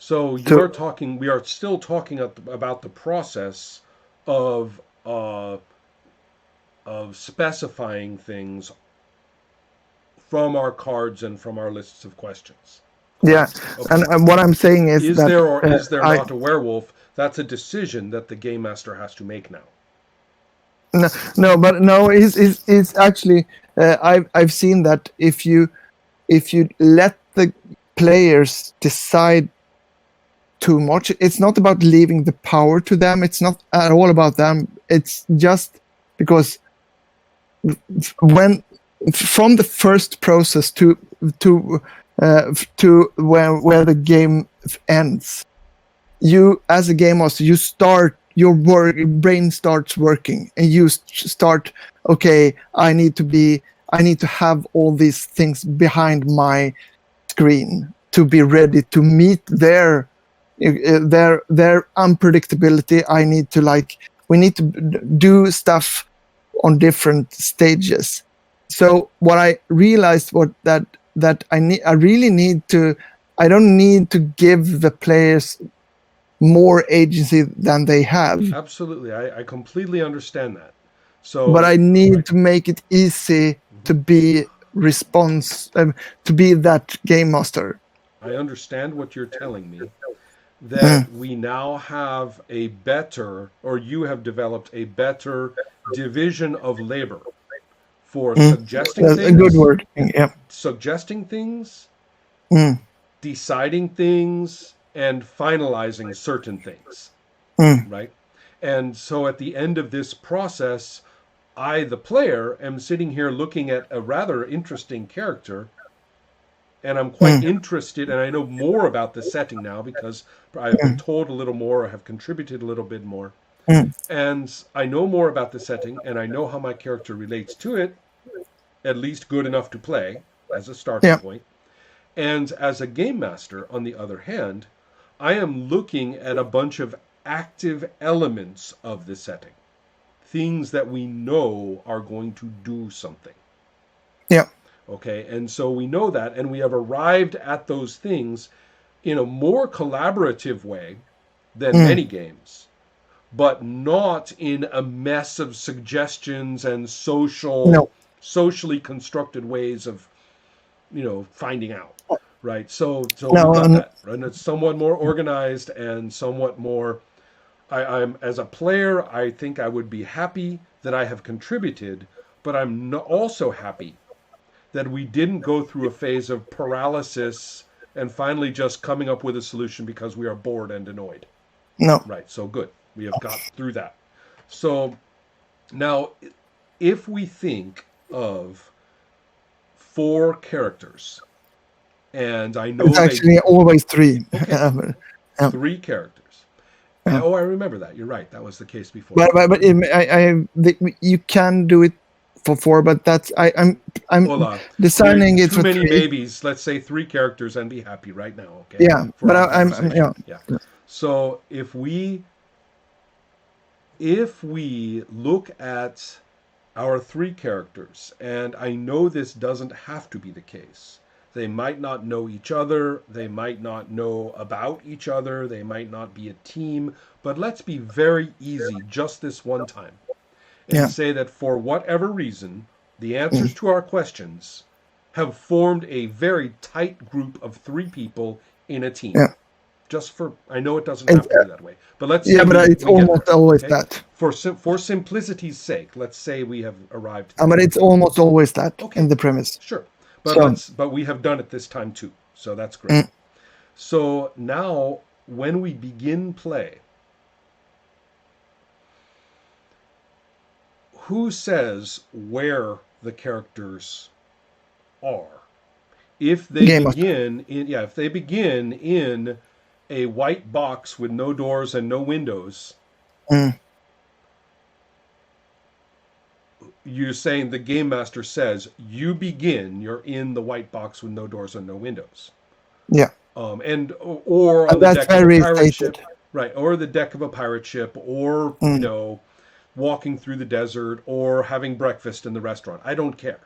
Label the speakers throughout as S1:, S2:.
S1: So
S2: to
S1: we are still talking about the process of uh, of specifying things from our cards and from our lists of questions.
S2: yeah.
S1: Correct. Okay.
S2: And what I'm saying is
S1: Is
S2: that
S1: there or is there
S2: I
S1: not a werewolf? That's a decision that the game master has to make now.
S2: no, no, but no, is actually I've seen that if you let the players decide too much, it's not about leaving the power to them. It's not at all about them. It's just because when from the first process to to where the game ends, you as a game master, you start your brain starts working, and you start, okay, I need to have all these things behind my screen to be ready to meet their unpredictability. I need to like we need to do stuff on different stages. So what I realized what that I really need to, I don't need to give the players more agency than they have,
S1: Absolutely, I completely understand that.
S2: but
S1: So,
S2: I need
S1: right.
S2: to make it easy to be response to be that game master.
S1: I understand what you're telling me.
S2: Mm,
S1: That we now have a better, or you have developed a better division of labor for
S2: mm. A good word. Yeah.
S1: suggesting things,
S2: Mm,
S1: deciding things, and finalizing certain things,
S2: mm,
S1: right? And so at the end of this process, I, the player, am sitting here looking at a rather interesting character, and I'm quite
S2: mm,
S1: interested, and I know more about the setting now because I've been
S2: mm,
S1: told a little more, I have contributed a little bit more,
S2: mm.
S1: and I know more about the setting, and I know how my character relates to it, at least good enough to play as a starting
S2: Yeah.
S1: point. And as a game master, on the other hand, I am looking at a bunch of active elements of the setting, things that we know are going to do something.
S2: Yeah.
S1: Okay, and so we know that, and we have arrived at those things in a more collaborative way than
S2: Mm.
S1: many games, but not in a mess of suggestions and
S2: No.
S1: socially constructed ways of finding out, right? So we've
S2: No.
S1: got that, right? And it's somewhat more organized and somewhat more. I'm as a player, I think I would be happy that I have contributed, but I'm also happy that we didn't go through a phase of paralysis and finally just coming up with a solution because we are bored and annoyed.
S2: No.
S1: Right, so good. We have got through that. So now, if we think of four characters, and I
S2: It's
S1: know they.
S2: actually always three.
S1: Okay,
S2: Yeah.
S1: three characters.
S2: Yeah.
S1: Oh, I remember that. You're right. That was the case before.
S2: But
S1: Okay,
S2: but, but
S1: good.
S2: it, you can do it for four, but that's I'm
S1: Hola.
S2: designing it
S1: Too
S2: for
S1: many
S2: three.
S1: maybes. Let's say three characters and be happy right now, okay?
S2: Yeah.
S1: For
S2: But
S1: our
S2: I'm
S1: conversation.
S2: yeah.
S1: Yeah. So if we look at our three characters, and I know this doesn't have to be the case. They might not know each other, they might not know about each other, they might not be a team, but let's be very easy just this one time and
S2: Yeah.
S1: say that for whatever reason, the answers
S2: Mm.
S1: to our questions have formed a very tight group of three people in a team.
S2: Yeah.
S1: Just for, I know it doesn't
S2: It's
S1: have to be that way, but let's say
S2: yeah, but it's
S1: we get
S2: almost
S1: there.
S2: always
S1: Okay,
S2: that.
S1: for simplicity's sake, let's say we have arrived there.
S2: But it's almost always that in
S1: Okay,
S2: the premise.
S1: sure,
S2: So
S1: but we have done it this time too, so that's great.
S2: mm,
S1: So now when we begin play, who says where the characters are? If they
S2: game master.
S1: begin in yeah, if they begin in a white box with no doors and no windows,
S2: Mm,
S1: you're saying the game master says you're in the white box with no doors and no windows.
S2: yeah,
S1: And or on
S2: and
S1: the
S2: that's
S1: deck of a
S2: very
S1: pirate
S2: stated.
S1: ship, right? Or the deck of a pirate ship, or
S2: Mm,
S1: walking through the desert, or having breakfast in the restaurant. I don't care,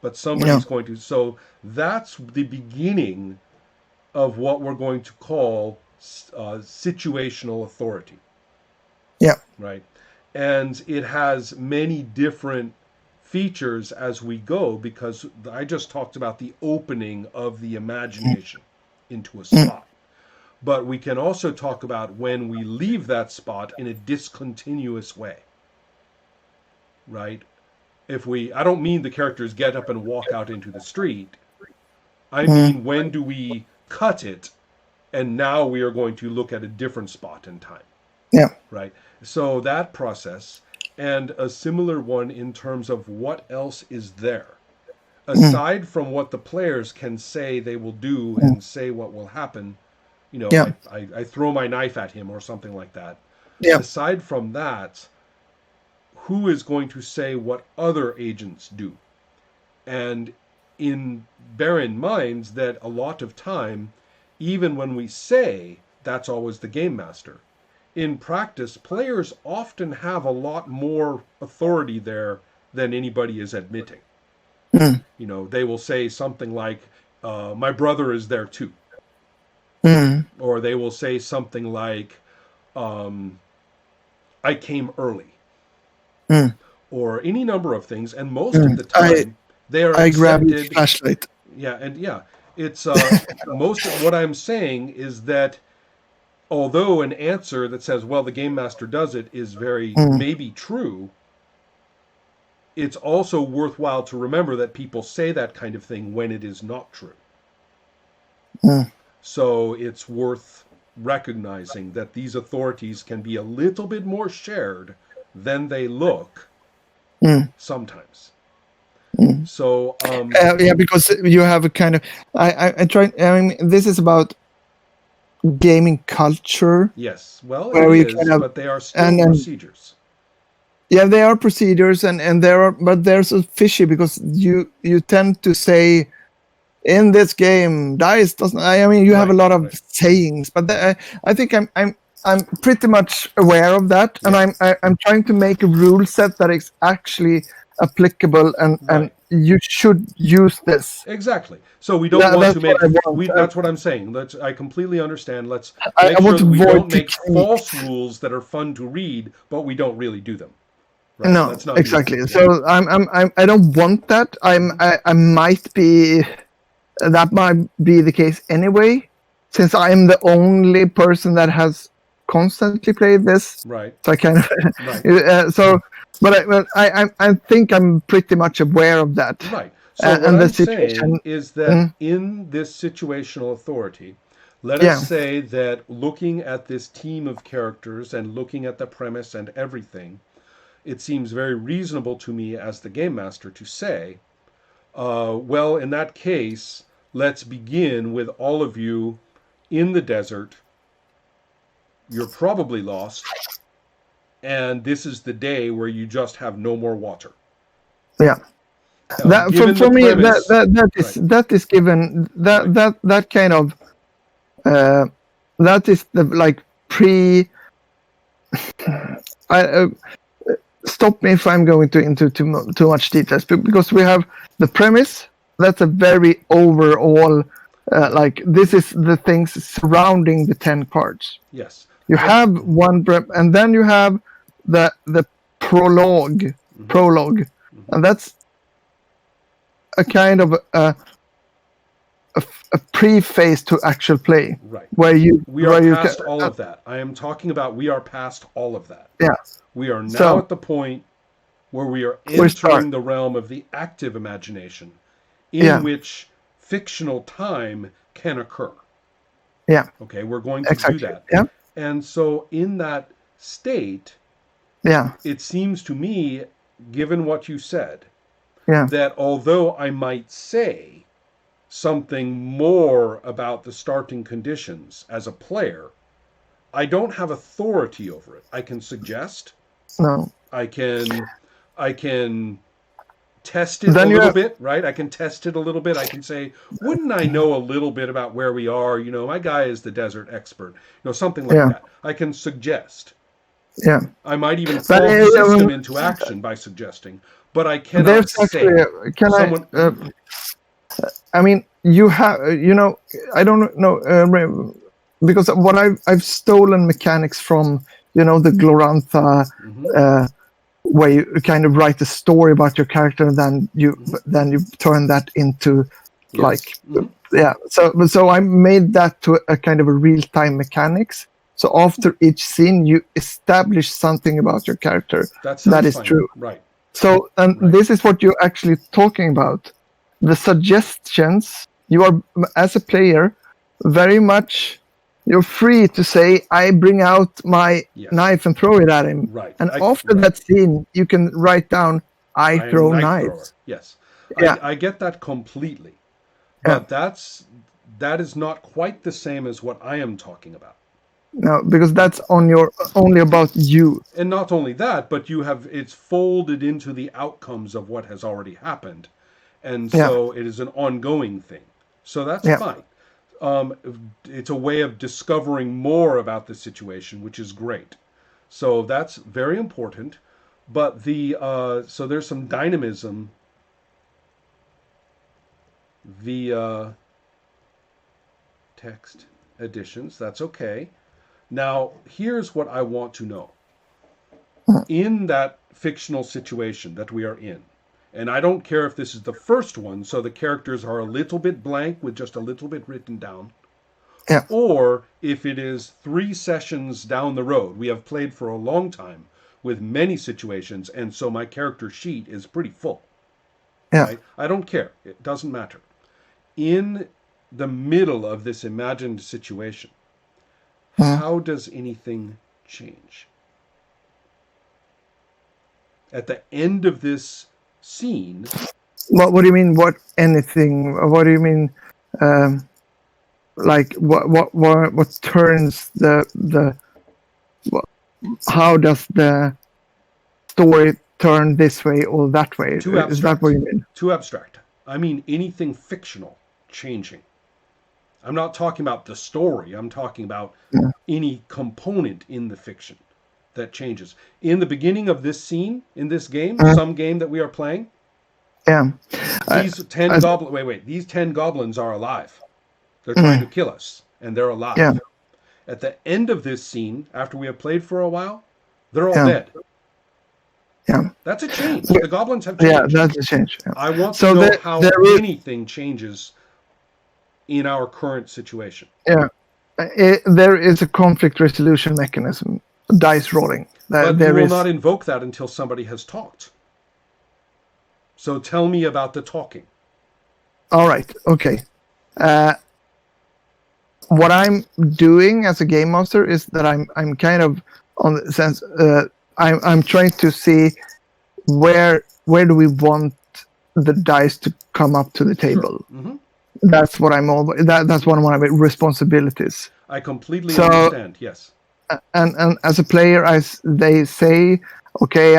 S1: but
S2: yeah.
S1: somebody's going to. So that's the beginning of what we're going to call situational authority.
S2: Yeah.
S1: Right. And it has many different features as we go, because I just talked about the opening of the imagination into a spot. But we can also talk about when we leave that spot in a discontinuous way. Right? I don't mean the characters get up and walk out into the street. I mean, when do we cut it and now we are going to look at a different spot in time?
S2: Yeah.
S1: Right? So that process, and a similar one in terms of what else is there. Aside from what the players can say they will do and say what will happen,
S2: Yeah.
S1: I throw my knife at him or something like that.
S2: Yeah.
S1: Aside from that, who is going to say what other agents do? And bear in mind that a lot of time, even when we say that's always the game master, in practice, players often have a lot more authority there than anybody is admitting. They will say something like, my brother is there too. Or they will say something like, I came early. Or any number of things. And most of the time, they are
S2: I grabbed
S1: accepted.
S2: his flashlight.
S1: Yeah. It's most of what I'm saying is that although an answer that says, well, the game master does it is very maybe true, it's also worthwhile to remember that people say that kind of thing when it is not true. So it's worth recognizing that these authorities can be a little bit more shared than they look sometimes. So
S2: yeah, because you have a kind of this is about gaming culture.
S1: Yes, well,
S2: where
S1: it is, but they are still procedures.
S2: Yeah, they are procedures, and but they're so fishy because you tend to say in this game dice doesn't. You have a lot of sayings, but I think I'm pretty much aware of that, and I'm trying to make a rule set that is actually applicable, and you should use this.
S1: Exactly. So we don't want to make. That's what I'm saying. I completely understand. Let's make sure that we don't make false rules that are fun to read, but we don't really do them.
S2: Right? No, that's not exactly. So I don't want that. I might be. That might be the case anyway, since I'm the only person that has constantly played this.
S1: Right.
S2: So I kind of. But I think I'm pretty much aware of that.
S1: Right. So what I'm saying is that in this situational authority, let us say that looking at this team of characters and looking at the premise and everything, it seems very reasonable to me as the game master to say, well, in that case, let's begin with all of you in the desert. You're probably lost. And this is the day where you just have no more water.
S2: Yeah. That for me that is given that kind of that is the like pre. Stop me if I'm going into too much details, because we have the premise. That's a very overall like this is the things surrounding the 10 cards.
S1: Yes.
S2: You have one, and then you have the prologue, and that's a kind of a preface to actual play.
S1: Right.
S2: Where
S1: we are past all of that. I am talking about we are past all of that.
S2: Yeah.
S1: We are now at the point where we are entering the realm of the active imagination, in which fictional time can occur.
S2: Yeah.
S1: Okay, we're going to do that.
S2: Yeah.
S1: And so in that state, it seems to me, given what you said, that although I might say something more about the starting conditions as a player, I don't have authority over it. I can suggest.
S2: No.
S1: I can test it a little bit, right? I can test it a little bit. I can say, wouldn't I know a little bit about where we are? My guy is the desert expert. Something like that. I can suggest.
S2: Yeah.
S1: I might even call the system into action by suggesting, but I cannot say.
S2: You have, I don't know, because what I've stolen mechanics from, you know, the Glorantha, where you kind of write a story about your character, and then you turn that into like yeah. So I made that to a kind of a real time mechanics. So after each scene, you establish something about your character. That is true.
S1: Right.
S2: So this is what you're actually talking about. The suggestions, you are, as a player, very much, you're free to say, I bring out my knife and throw it at him.
S1: Right.
S2: And after that scene, you can write down, I throw knives.
S1: Yes.
S2: Yeah.
S1: I get that completely. But that is not quite the same as what I am talking about.
S2: No, because that's only about you.
S1: And not only that, but it's folded into the outcomes of what has already happened. And so it is an ongoing thing. So that's fine. It's a way of discovering more about the situation, which is great. So that's very important. But so there's some dynamism via text additions. That's okay. Now, here's what I want to know. In that fictional situation that we are in, and I don't care if this is the first one, so the characters are a little bit blank with just a little bit written down, or if it is 3 sessions down the road. We have played for a long time with many situations, and so my character sheet is pretty full. Right? I don't care. It doesn't matter. In the middle of this imagined situation, how does anything change? At the end of this scene...
S2: What do you mean, what anything? What do you mean, like, what turns how does the story turn this way or that way? Is that what you mean?
S1: Too abstract. I mean anything fictional changing. I'm not talking about the story. I'm talking about any component in the fiction that changes. In the beginning of this scene, in this game, some game that we are playing, these 10 goblins... These 10 goblins are alive. They're trying to kill us, and they're alive.
S2: Yeah.
S1: At the end of this scene, after we have played for a while, they're all dead.
S2: Yeah.
S1: That's a change. The goblins have changed.
S2: Yeah, that's a change. Yeah.
S1: I want to know how anything changes in our current situation.
S2: Yeah. There is a conflict resolution mechanism, dice rolling.
S1: But you will not invoke that until somebody has talked. So tell me about the talking.
S2: All right. Okay. What I'm doing as a game master is that I'm kind of on the sense I'm trying to see where do we want the dice to come up to the table.
S1: Sure. Mm-hmm.
S2: That's what that's one of my responsibilities.
S1: I completely understand. Yes.
S2: And as a player, they say, okay,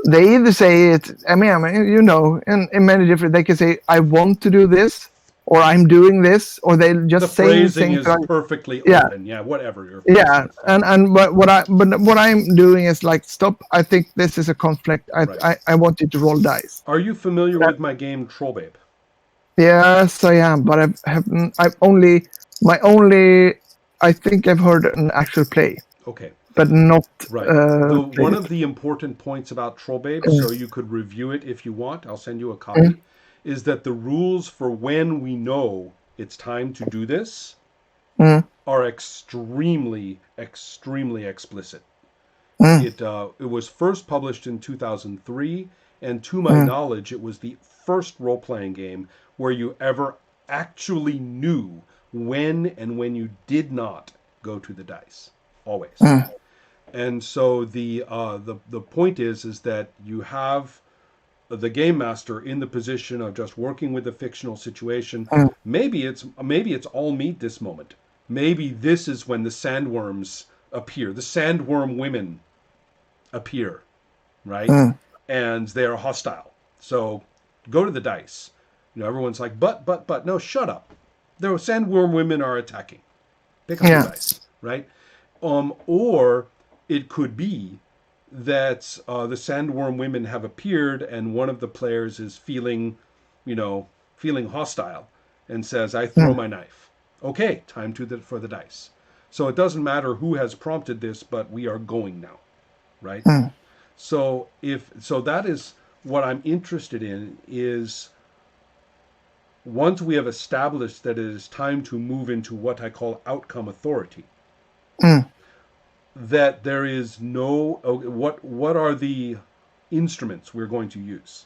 S2: they either say it. I mean, you know, in many different. They can say, I want to do this, or I'm doing this, or they just say
S1: phrasing is perfectly open. Yeah, whatever.
S2: And what I'm doing is like, stop. I think this is a conflict. I want you to roll dice.
S1: Are you familiar with my game Trollbabe?
S2: Yes, I am, but I think I've heard an actual play.
S1: Okay.
S2: But not...
S1: Right. One of the important points about Trollbabe, so you could review it if you want, I'll send you a copy, is that the rules for when we know it's time to do this are extremely, extremely explicit. It was first published in 2003, and to my knowledge, it was the first role-playing game where you ever actually knew when and when you did not go to the dice. Always. And so the point is that you have the game master in the position of just working with a fictional situation. Maybe it's all meat this moment. Maybe this is when the sandworms appear. The sandworm women appear, right? And they are hostile. So go to the dice. You know, everyone's like, but no, shut up. The sandworm women are attacking. Pick up the dice, right? Or it could be that the sandworm women have appeared and one of the players is feeling hostile and says, I throw my knife. Okay, time for the dice. So it doesn't matter who has prompted this, but we are going now, right?
S2: Mm.
S1: So that is what I'm interested in, is once we have established that it is time to move into what I call outcome authority,
S2: Mm.
S1: that there is no, what are the instruments we're going to use?